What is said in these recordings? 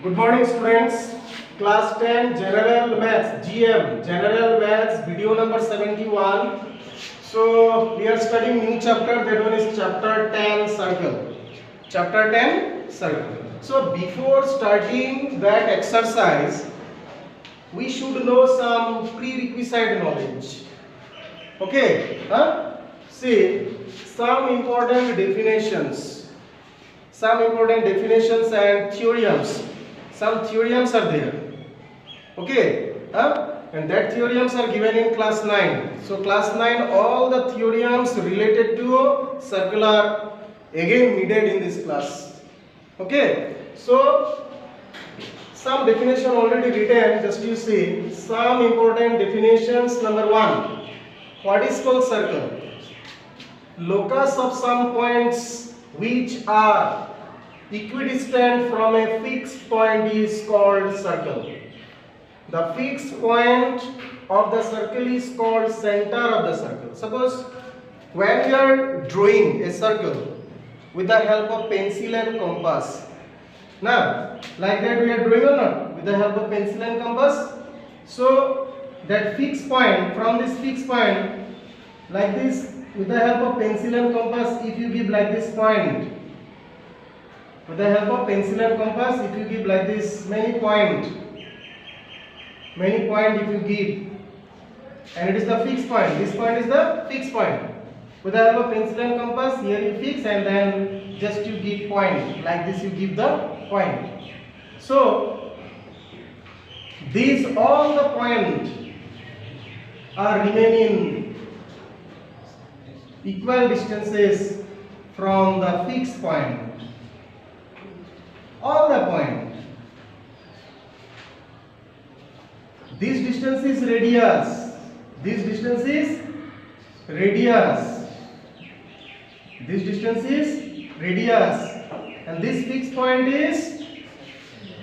Good morning students. Class 10 General Maths GM General Maths video number 71. So we are studying new chapter, that one is chapter 10 circle. Chapter 10 circle. So before starting that exercise we should know some prerequisite knowledge. Okay? See some important definitions. Some important definitions and theorems. Some theorems are there. Okay? And that theorems are given in class 9. So class 9 all the theorems related to circle are again needed in this class. Okay? So some definition already written, just you see some important definitions. Number 1, what is called circle? Locus of some points which are equidistant from a fixed point is called circle. The fixed point of the circle is called center of the circle. Suppose when we are drawing a circle with the help of pencil and compass. Now, like that we are drawing or not? With the help of pencil and compass. So, that fixed point, from this fixed point, like this, with the help of pencil and compass, if you give like this point, with the help of pencil and compass, if you give like this many point if you give, and it is the fixed point, this point is the fixed point. With the help of pencil and compass, here you fix and then just you give point, like this you give the point. So these all the points are remaining equal distances from the fixed point. All the point. This distance is radius. This distance is radius. This distance is radius. And this fixed point is,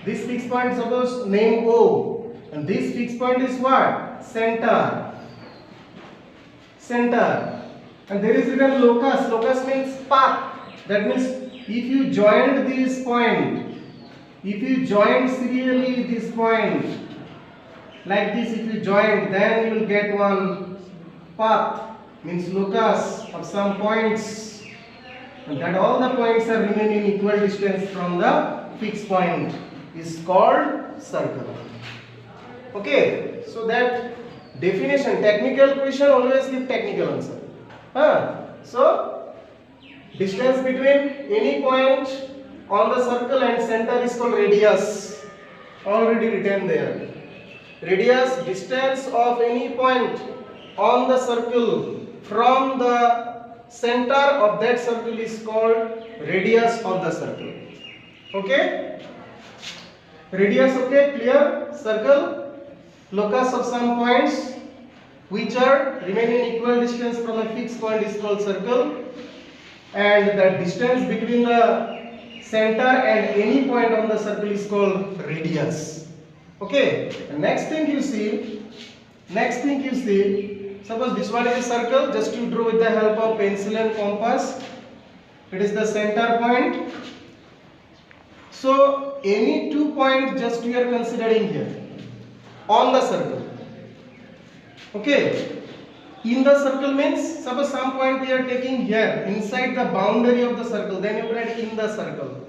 this fixed point, suppose name O. And this fixed point is what? Center. Center. And there is written locus. Locus means path. That means if you joined this point, if you join serially this point, like this, if you join, then you will get one path, means locus of some points, and that all the points are remaining equal distance from the fixed point is called circle. Okay, so that definition, technical question always give technical answer. So distance between any point on the circle and center is called radius, already written there. Radius, distance of any point on the circle from the center of that circle is called radius of the circle. Okay? Radius, okay, clear? Circle, locus of some points which are remaining equal distance from a fixed point is called circle, and the distance between the center and any point on the circle is called radius. Okay, the next thing you see, suppose this one is a circle, just you draw with the help of pencil and compass. It is the center point. So any 2 points just we are considering here on the circle. Okay, in the circle means suppose some point we are taking here inside the boundary of the circle, then you write in the circle.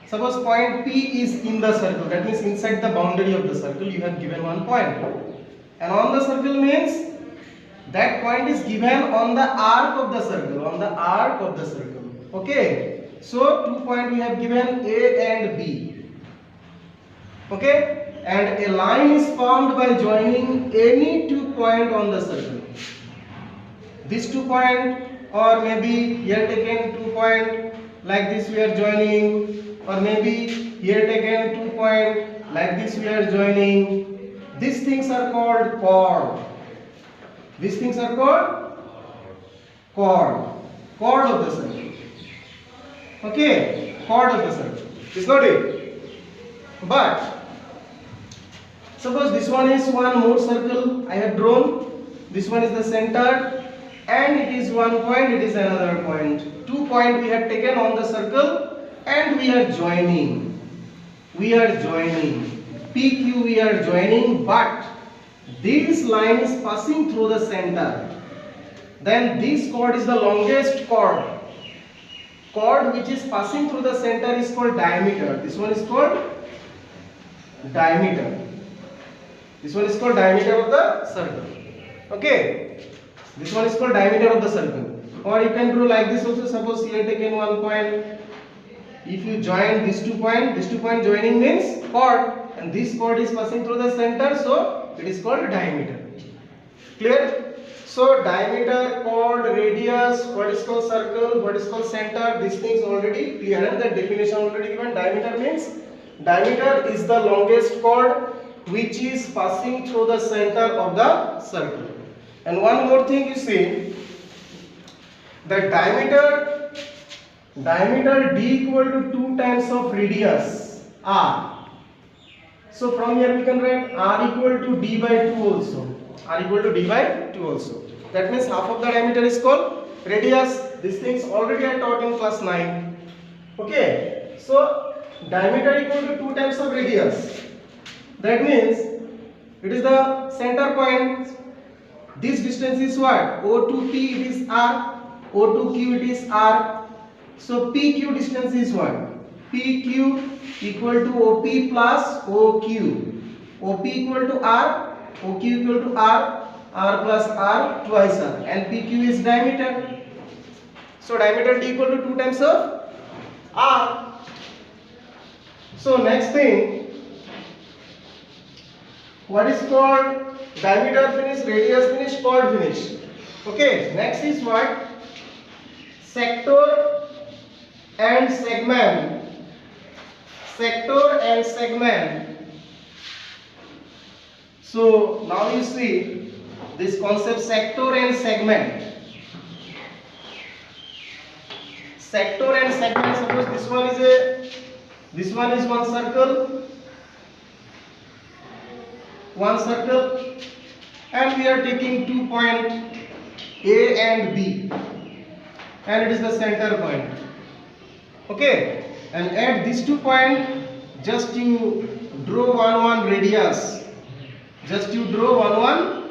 Suppose point P is in the circle, that means inside the boundary of the circle you have given one point. And on the circle means that point is given on the arc of the circle, on the arc of the circle. Okay, so 2 points we have given A and B. Okay, and a line is formed by joining any 2 points on the circle. These 2 points, or maybe here taken 2 points like this we are joining, or maybe here taken 2 points like this we are joining. These things are called chord. These things are called chord of the circle. Okay, chord of the circle. Is not it? But suppose this one is one more circle I have drawn. This one is the center, and it is one point, it is another point. 2 points we have taken on the circle and we are joining. we are joining, PQ we are joining, but this line is passing through the center. Then this chord is the longest chord. Chord which is passing through the center is called diameter. This one is called diameter. This one is called diameter of the circle. Okay. This one is called diameter of the circle. Or you can do like this also. Suppose here taken one point. If you join these 2 points joining means chord, and this chord is passing through the center, so it is called diameter. Clear? So diameter, chord, radius, what is called circle, what is called center, these things already clear, and the definition already given. Diameter means diameter is the longest chord which is passing through the center of the circle. And one more thing you see, the diameter d equal to 2 times of radius r. So from here we can write r equal to d by 2 also. R equal to d by 2 also. That means half of the diameter is called radius. These things already I taught in class 9. Okay. So diameter equal to 2 times of radius. That means it is the center point. This distance is what? O to P it is r. O to Q it is r. So PQ distance is what? PQ equal to OP plus OQ. OP equal to r. OQ equal to r. R plus r twice r. And PQ is diameter. So diameter d equal to 2 times of r. So next thing, what is called diameter finish, radius finish, chord finish. Okay, next is what? Sector and segment. Sector and segment. So now you see this concept, sector and segment. Sector and segment, suppose this one is one circle, and we are taking 2 points A and B, and it is the center point. Okay, and at these 2 points just you draw one radius. Just you draw one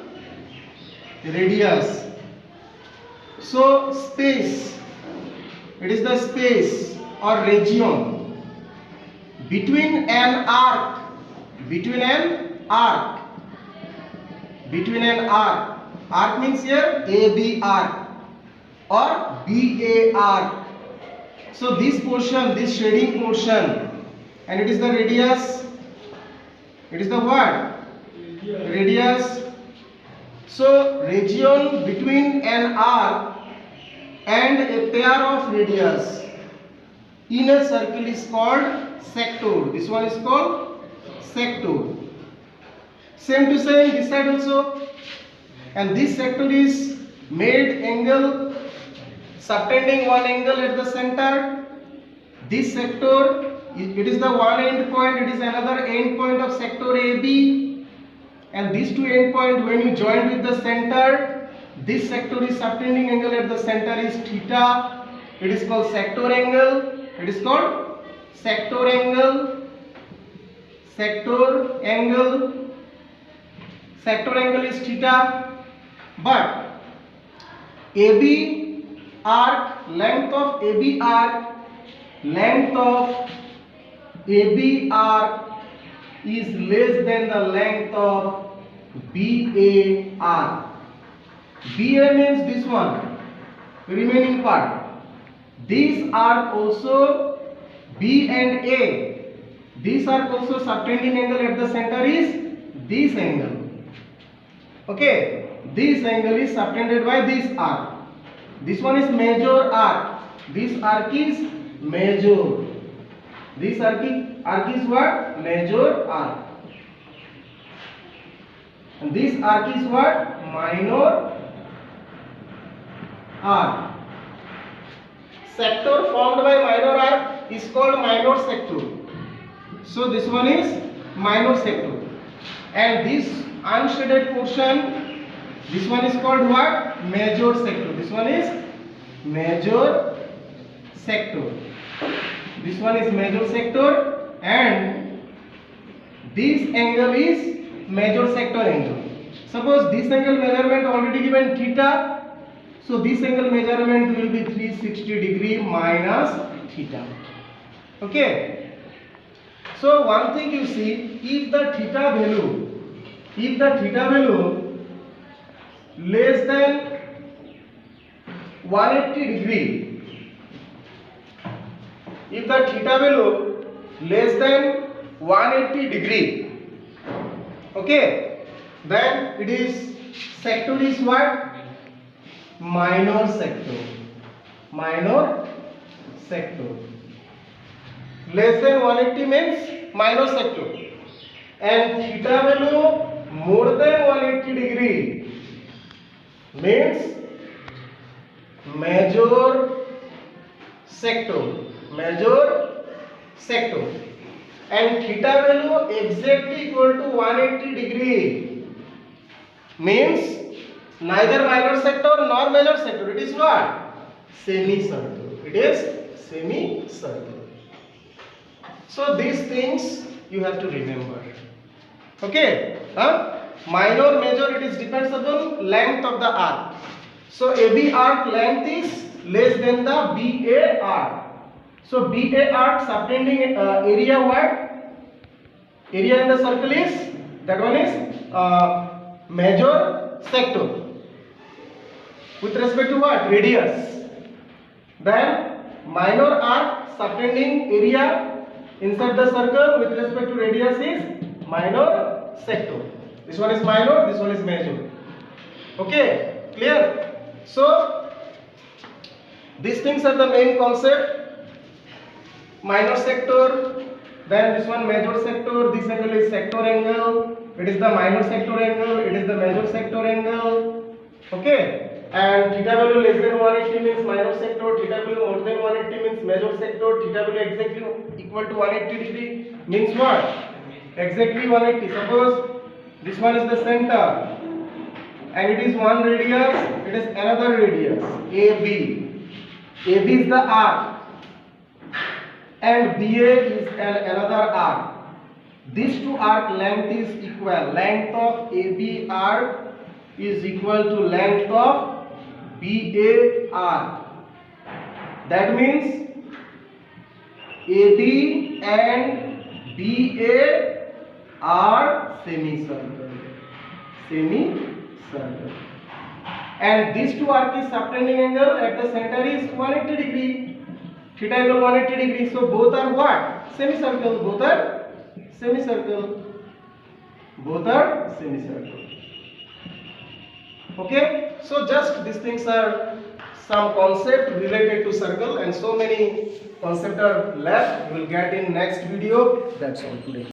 radius. So space, it is the space or region between an arc, arc means here AB arc or BA arc. So this portion, this shading portion, and it is the radius. It is the what? Radius. So region between an arc and a pair of radius in a circle is called sector. This one is called sector. Same to same this side also. And this sector is made angle subtending one angle at the center. This sector, it is the one end point, it is another end point of sector AB. And these 2 end points, when you join with the center, this sector is subtending angle at the center is theta. It is called sector angle. It is called sector angle. Sector angle. Sector angle is theta. But AB arc, length of AB arc is less than the length of BA arc. BA means this one, remaining part. These are also B and A. These are also subtending angle at the center is this angle. Okay, this angle is subtended by this arc. This one is major arc. This arc is major. This arc is what? Major arc. And this arc is what? Minor arc. Sector formed by minor arc is called minor sector. So this one is minor sector. And this unshaded portion, this one is called what? Major sector. This one is major sector. This one is major sector, and this angle is major sector angle. Suppose this angle measurement already given theta, so this angle measurement will be 360 degree minus theta. Okay. So one thing you see, if the theta value less than 180 degree, if the theta value less than 180 degree, okay, then it is sector is what? Minor sector. Minor sector. Less than 180 means minor sector. And theta value more than 180 degree means major sector. Major sector. And theta value exactly equal to 180 degree means neither minor sector nor major sector. It is what? Semicircle. It is semicircle. So these things you have to remember. Okay? Minor, major, it is depends upon length of the arc. So AB arc length is less than the BA arc. So BA arc subtending area what? Area in the circle is, that one is major sector. With respect to what? Radius. Then minor arc subtending area inside the circle with respect to radius is minor sector. This one is minor, this one is major. Okay, clear? So these things are the main concept. Minor sector, then this one major sector, this angle is sector angle, it is the minor sector angle, it is the major sector angle. Okay? And theta value less than 180 means minor sector, theta value more than 180 means major sector, theta value exactly equal to 180 degree means what? Exactly 180. Suppose this one is the center and it is one radius, it is another radius, AB. AB is the arc and BA is another arc. These two arc length is equal. Length of AB arc is equal to length of BA arc. That means AB and BA are semicircle. Semicircle. And these two arc is subtending angle at the center is 180 degree. Theta equal 180 degree. So both are what? Semicircle. Both are semicircle. Both are semicircle. Okay, so just these things are some concept related to circle, and so many concepts are left. We will get in next video. That's all today.